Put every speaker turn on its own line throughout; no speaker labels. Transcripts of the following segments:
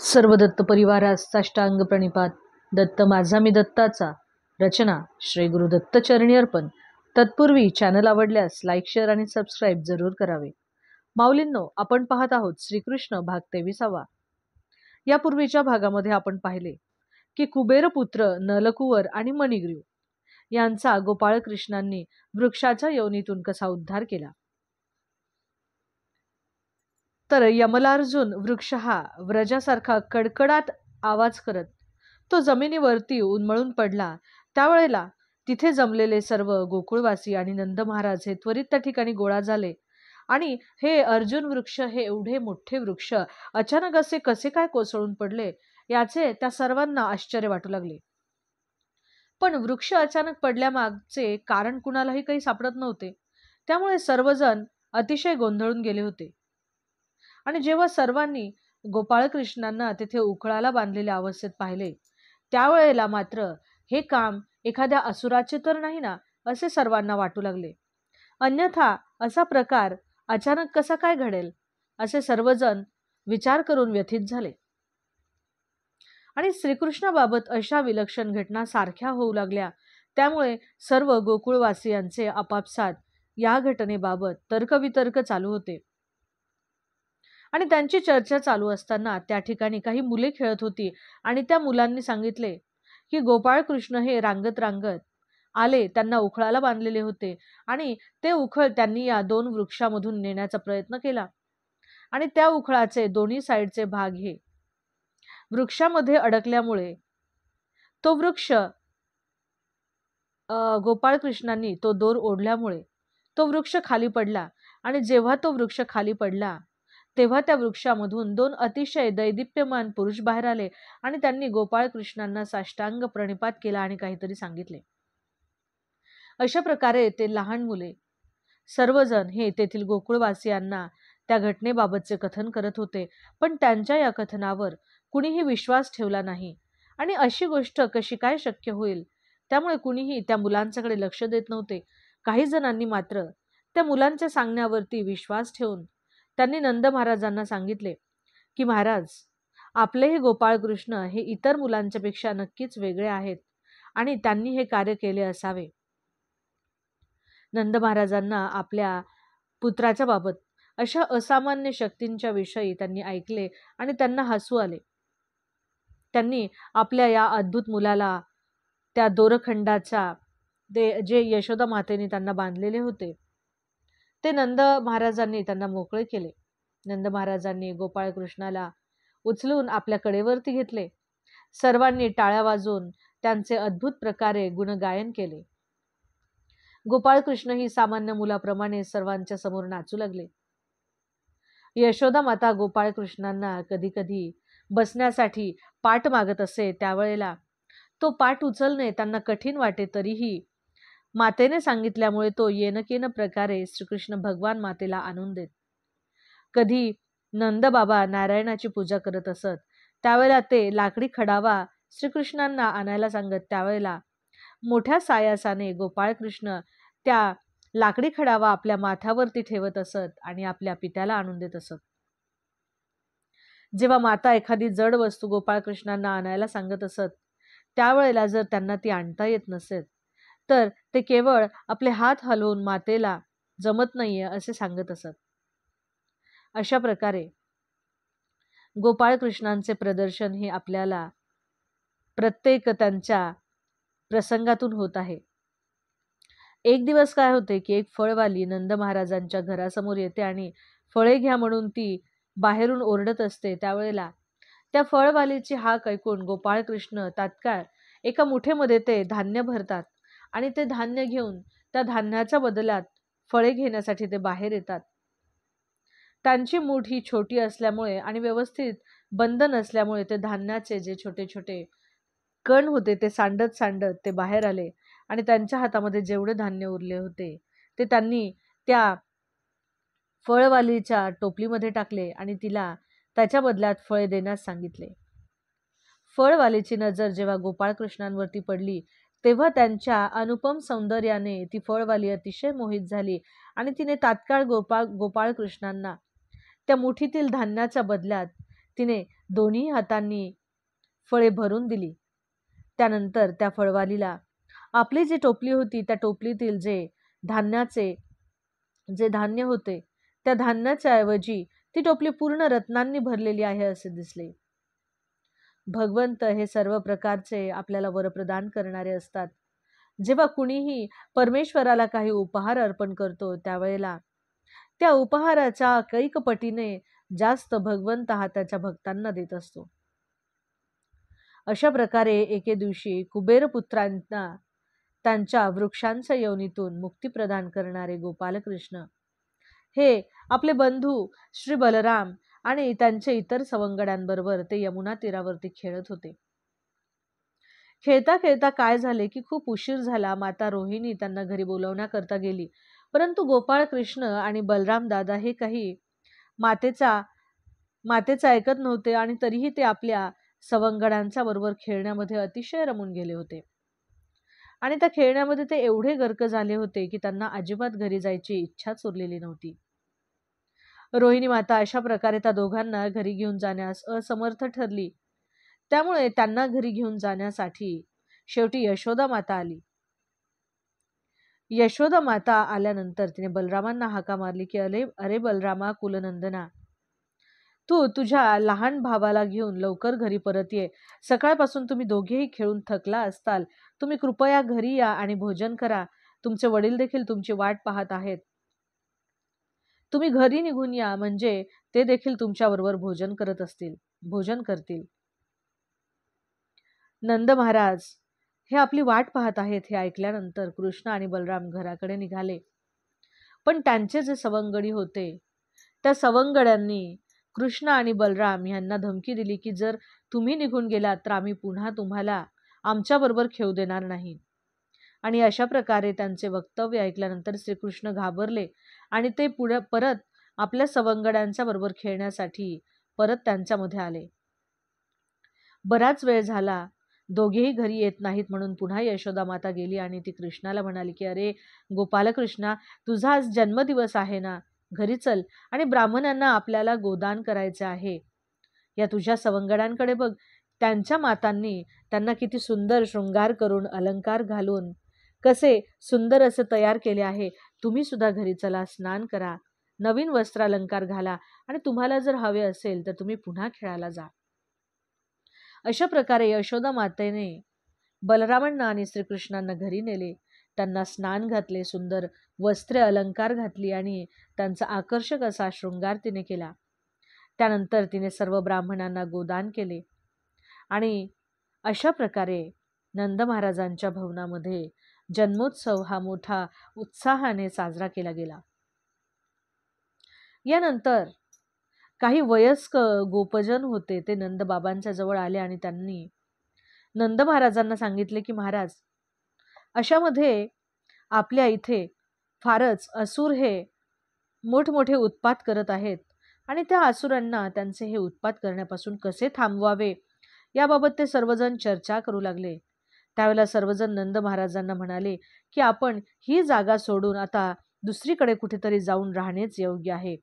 सर्व दत्त परिवारास साष्टांग प्रणिपात. दत्त माझा मी दत्ताचा. रचना श्री गुरु दत्त चरणी अर्पण. तत्पूर्वी चॅनल आवडल्यास लाईक, शेअर आणि सबस्क्राईब जरूर करावे. माऊलींनो, आपण पाहत आहोत श्रीकृष्ण भाग 23. यापूर्वीच्या भागामध्ये आपण पाहिले की कुबेरपुत्र नलकुवर आणि मणिग्रीव यांचा गोपाळकृष्णांनी वृक्षाच्या योनीतून कसा उद्धार केला. तर यमलार्जुन वृक्ष हा व्रजासारखा कडकडात आवाज करत तो जमिनीवरती उन्मळून पडला. त्यावेळेला तिथे जमलेले सर्व गोकुळवासी आणि नंद महाराज हे त्वरित त्या ठिकाणी गोळा झाले आणि हे अर्जुन वृक्ष, हे एवढे मोठे वृक्ष अचानक असे कसे काय कोसळून पडले याचे त्या सर्वांना आश्चर्य वाटू लागले. पण वृक्ष अचानक पडल्यामागचे कारण कुणालाही काही सापडत नव्हते. त्यामुळे सर्वजण अतिशय गोंधळून गेले होते. आणि जेव्हा सर्वांनी गोपाळकृष्णांना तिथे उखळाला बांधलेल्या अवस्थेत पाहिले, त्यावेळेला मात्र हे काम एखाद्या असुराचे तर नाही ना, असे सर्वांना वाटू लागले. अन्यथा असा प्रकार अचानक कसा काय घडेल, असे सर्वजण विचार करून व्यथित झाले. आणि श्रीकृष्णाबाबत अशा विलक्षण घटना सारख्या होऊ लागल्या. त्यामुळे सर्व गोकुळवासियांचे आपापसात या घटनेबाबत तर्कवितर्क चालू होते. आणि त्यांची चर्चा चालू असताना त्या ठिकाणी काही मुले खेळत होती आणि त्या मुलांनी सांगितले की गोपाळकृष्ण हे रांगत रांगत आले, त्यांना उखळाला बांधलेले होते आणि ते उखळ त्यांनी या 2 वृक्षामधून नेण्याचा प्रयत्न केला आणि त्या उखळाचे दोन्ही साईडचे भाग हे वृक्षामध्ये अडकल्यामुळे तो वृक्ष गोपाळकृष्णांनी तो दोर ओढल्यामुळे तो वृक्ष खाली पडला. आणि जेव्हा तो वृक्ष खाली पडला तेव्हा त्या वृक्षामधून 2 अतिशय दैदिप्यमान पुरुष बाहेर आले आणि त्यांनी गोपाळकृष्णांना साष्टांग प्रणिपात केला आणि काहीतरी सांगितले. अशा प्रकारे ते लहान मुले सर्वजण हे तेथील गोकुळवासियांना त्या घटनेबाबतचे कथन करत होते. पण त्यांच्या या कथनावर कुणीही विश्वास ठेवला नाही आणि अशी गोष्ट कशी काय शक्य होईल, त्यामुळे कुणीही त्या मुलांच्याकडे लक्ष देत नव्हते. काही जणांनी मात्र त्या मुलांच्या सांगण्यावरती विश्वास ठेवून त्यांनी नंद महाराजांना सांगितले की महाराज, आपले हे गोपाळकृष्ण हे इतर मुलांच्या पेक्षा नक्कीच वेगळे आहेत आणि त्यांनी हे कार्य केले असावे. नंद महाराजांना आपल्या पुत्राच्या बाबत अशा असामान्य शक्तींच्या विषयी त्यांनी ऐकले आणि त्यांना हसू आले. त्यांनी आपल्या या अद्भुत मुलाला त्या दोरखंडाच्या जे यशोदा मातेने त्यांना बांधलेले होते ते नंद महाराजांनी त्यांना मोकळे केले. नंद महाराजांनी गोपाळकृष्णाला उचलून आपल्या कडेवरती घेतले. सर्वांनी टाळ्या वाजवून त्यांचे अद्भुत प्रकारे गुणगायन केले. गोपाळकृष्ण ही सामान्य मुलाप्रमाणे सर्वांच्या समोर नाचू लागले. यशोदा माता गोपाळकृष्णांना कधी कधी बसण्यासाठी पाट मागत असे. त्यावेळेला तो पाट उचलणे त्यांना कठीण वाटे, तरीही मातेने सांगितल्यामुळे तो येनकेन प्रकारे श्रीकृष्ण भगवान मातेला आणून देत. कधी नंदबाबा नारायणाची पूजा करत असत, त्यावेळेला ते लाकडी खडावा श्रीकृष्णांना आणायला सांगत. त्यावेळेला मोठ्या सायासाने गोपाळकृष्ण त्या लाकडी खडावा आपल्या माथ्यावरती ठेवत असत आणि आपल्या पित्याला आणून देत असत. जेव्हा माता एखादी जड वस्तू गोपाळकृष्णांना आणायला सांगत असत, त्यावेळेला जर त्यांना ती आणता येत नसेल तर ते केवळ आपले हात हलवून मातेला जमत नाहीये असे सांगत असत. अशा प्रकारे गोपाळकृष्णांचे प्रदर्शन हे आपल्याला प्रत्येक त्यांच्या प्रसंगातून होत आहे. एक दिवस काय होते की एक फळवाली नंद महाराजांच्या घरासमोर येते आणि फळे घ्या म्हणून ती बाहेरून ओरडत असते. त्यावेळेला त्या फळवालीची हाक ऐकून गोपाळकृष्ण तात्काळ एका मुठीमध्ये ते धान्य भरतात आणि ते धान्य घेऊन त्या धान्याच्या बदल्यात फळे घेण्यासाठी ते बाहेर येतात. त्यांची मूठ ही छोटी असल्यामुळे आणि व्यवस्थित बंद नसल्यामुळे ते धान्याचे जे छोटे छोटे कण होते ते सांडत सांडत ते बाहेर आले आणि त्यांच्या हातामध्ये जेवढे धान्य उरले होते ते त्यांनी त्या फळवालीच्या टोपलीमध्ये टाकले आणि तिला त्याच्या बदल्यात फळे देण्यास सांगितले. फळवालीची नजर जेव्हा गोपाळकृष्णांवरती पडली तेव्हा त्यांच्या अनुपम सौंदर्याने ती फळवाली अतिशय मोहित झाली आणि तिने तात्काळ गोपाळकृष्णांना त्या मुठीतील धान्याच्या बदल्यात तिने दोन्ही हातांनी फळे भरून दिली. त्यानंतर त्या फळवालीला आपली जी टोपली होती त्या टोपलीतील जे धान्य होते त्या धान्याच्या ऐवजी ती टोपली पूर्ण रत्नांनी भरलेली आहे असे दिसले. भगवंत हे सर्व प्रकारचे आपल्याला वरप्रदान करणारे असतात. जेव्हा कुणीही परमेश्वराला काही उपहार अर्पण करतो त्यावेळेला त्या उपहाराच्या कैक पटीने जास्त भगवंत हा त्याच्या भक्तांना देत असतो. अशा प्रकारे एके दिवशी कुबेर पुत्रांना त्यांच्या वृक्षांच्या योनीतून मुक्ती प्रदान करणारे गोपालकृष्ण हे आपले बंधू श्री बलराम आणि त्यांचे इतर सवंगड्यांबरोबर ते यमुना तीरावरती खेळत होते. खेळता खेळता काय झाले की खूप उशीर झाला. माता रोहिणी त्यांना घरी बोलवण्याकरता गेली, परंतु गोपाळ कृष्ण आणि बलराम दादा हे काही मातेचा ऐकत नव्हते आणि तरीही ते आपल्या सवंगडांच्या बरोबर खेळण्यामध्ये अतिशय रमून गेले होते. आणि त्या खेळण्यामध्ये ते एवढे गर्क झाले होते की त्यांना अजिबात घरी जायची इच्छाच उरलेली नव्हती. रोहिणी माता अशा प्रकारे त्या दोघांना घरी घेऊन जाण्यास असमर्थ ठरली. त्यामुळे त्यांना घरी घेऊन जाण्यासाठी शेवटी यशोदा माता आली. यशोदा माता आल्यानंतर तिने बलरामांना हाका मारली की अरे बलरामा कुलनंदना, तू तुझ्या लहान भावाला घेऊन लवकर घरी परत ये. सकाळपासून तुम्ही दोघेही खेळून थकला असताल. तुम्ही कृपया घरी या आणि भोजन करा. तुमचे वडील देखील तुमची वाट पाहत आहेत. तुम्ही घरी निघून या, म्हणजे ते देखील तुमच्या बरोबर भोजन करतील. नंद महाराज हे आपली वाट पाहत आहेत. हे ऐकल्यानंतर कृष्ण आणि बलराम घराकडे निघाले. पण त्यांचे जे सवंगडी होते त्या सवंगड्यांनी कृष्ण आणि बलराम यांना धमकी दिली की जर तुम्ही निघून गेलात तर आम्ही पुन्हा तुम्हाला आमच्या बरोबर खेळू देणार नाही. आणि अशा प्रकारे त्यांचे वक्तव्य ऐकल्यानंतर श्रीकृष्ण घाबरले आणि ते परत आपल्या सवंगड्यांच्या बरोबर खेळण्यासाठी परत त्यांच्यामध्ये आले. बराच वेळ झाला, दोघेही घरी येत नाहीत म्हणून पुन्हा यशोदा माता गेली आणि ती कृष्णाला म्हणाली की अरे गोपालकृष्णा, तुझा आज जन्मदिवस आहे ना, घरी चल आणि ब्राह्मणांना आपल्याला गोदान करायचे आहे. या तुझ्या सवंगडांकडे बघ, त्यांच्या मातांनी त्यांना किती सुंदर शृंगार करून अलंकार घालून कसे सुंदर असे तयार केले आहे. तुम्ही सुद्धा घरी चला, स्नान करा, नवीन वस्त्रालंकार घाला आणि तुम्हाला जर हवे असेल तर तुम्ही पुन्हा खेळायला जा. अशा प्रकारे यशोदा मातेने बलरामांना आणि श्रीकृष्णांना घरी नेले. त्यांना स्नान घातले, सुंदर वस्त्रे अलंकार घातली आणि त्यांचा आकर्षक असा शृंगार तिने केला. त्यानंतर तिने सर्व ब्राह्मणांना गोदान केले आणि अशा प्रकारे नंद महाराजांच्या भवनामध्ये जन्मोत्सव हा मोठा उत्साहाने साजरा केला गेला. यानंतर काही वयस्क गोपजन होते ते नंद बाबांच्या जवळ आले आणि त्यांनी नंद महाराजांना सांगितले की महाराज, अशामध्ये आपल्या इथे फारच असुर हे मोठमोठे उत्पात करत आहेत आणि त्या असुरांना त्यांचे हे उत्पात करण्यापासून कसे थांबवावे याबाबत ते सर्वजण चर्चा करू लागले. त्यावेळेला सर्वजण नंद महाराजांना म्हणाले की आपण ही जागा सोडून आता दुसरीकडे कुठेतरी जाऊन राहणेच योग्य आहे,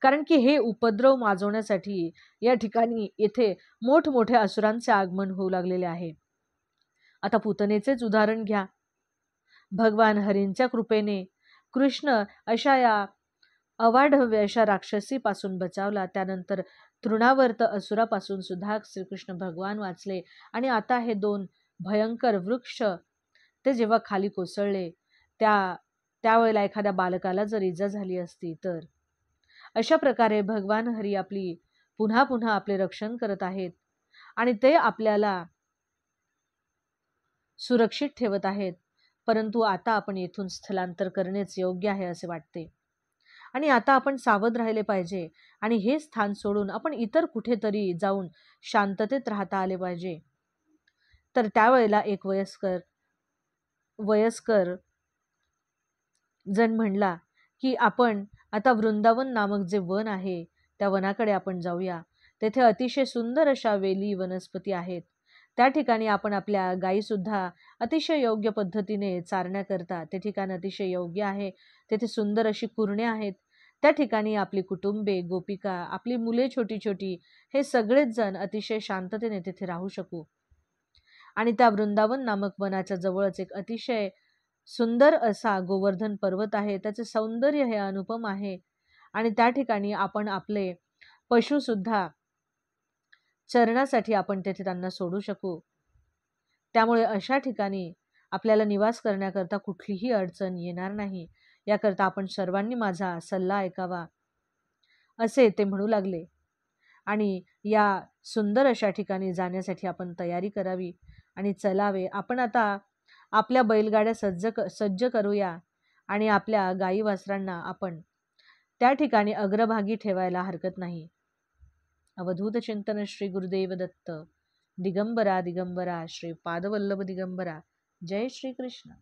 कारण की हे उपद्रव माजवण्यासाठी या ठिकाणी येथे मोठमोठ्या असुरांचे आगमन होऊ लागलेले आहे. आता पुतनेचेच उदाहरण घ्या. भगवान हरींच्या कृपेने कृष्ण अशा या अवाढव्य अशा राक्षसीपासून बचावला. त्यानंतर तृणावर्त असुरापासून सुद्धा श्रीकृष्ण भगवान वाचले आणि आता हे दोन भयंकर वृक्ष ते जेव्हा खाली कोसळले त्यावेळेला एखाद्या बालकाला जर इजा झाली असती तर अशा प्रकारे भगवान हरी पुन्हा पुन्हा आपले रक्षण करत आहेत आणि ते आपल्याला सुरक्षित ठेवत आहेत. परंतु आता आपण येथून स्थलांतर करणेच योग्य आहे असे वाटते आणि आता आपण सावध राहिले पाहिजे आणि हे स्थान सोडून आपण इतर कुठेतरी जाऊन शांततेत राहता आले पाहिजे. तर त्यावेळेला एक वयस्कर जण म्हणला की आपण आता वृंदावन नामक जे वन आहे त्या वनाकडे आपण जाऊया. तेथे अतिशय सुंदर अशा वेली वनस्पती आहेत. त्या ठिकाणी आपण आपल्या गायी सुद्धा अतिशय योग्य पद्धतीने चारण्याकरता ते ठिकाण अतिशय योग्य आहे. तेथे सुंदर अशी कुरणे आहेत. त्या ठिकाणी आपली कुटुंबे, गोपिका, आपली मुले छोटी छोटी हे सगळेच जण अतिशय शांततेने तिथे राहू शकू. आणि त्या वृंदावन नामक वनाच्या जवळच एक अतिशय सुंदर असा गोवर्धन पर्वत आहे. त्याचे सौंदर्य हे अनुपम आहे. आणि त्या ठिकाणी आपण आपले पशु सुद्धा चरण्यासाठी आपण तेथे त्यांना सोडू शकू. त्यामुळे अशा ठिकाणी आपल्याला निवास करण्याकरता कुठलीही अडचण येणार नाही. याकरता आपण सर्वांनी माझा सल्ला ऐकावा, असे ते म्हणू लागले. आणि या सुंदर अशा ठिकाणी जाण्यासाठी आपण तयारी करावी आणि चलावे. आपण आता आपल्या बैलगाड्या सज्ज करूया आणि आपल्या गाई वासरांना आपण त्या ठिकाणी अग्रभागी ठेवायला हरकत नाही. अवधूत चिंतन श्री गुरुदेव दत्त. दिगंबरा दिगंबरा श्री पादवल्लभ दिगंबरा. जय श्री कृष्ण.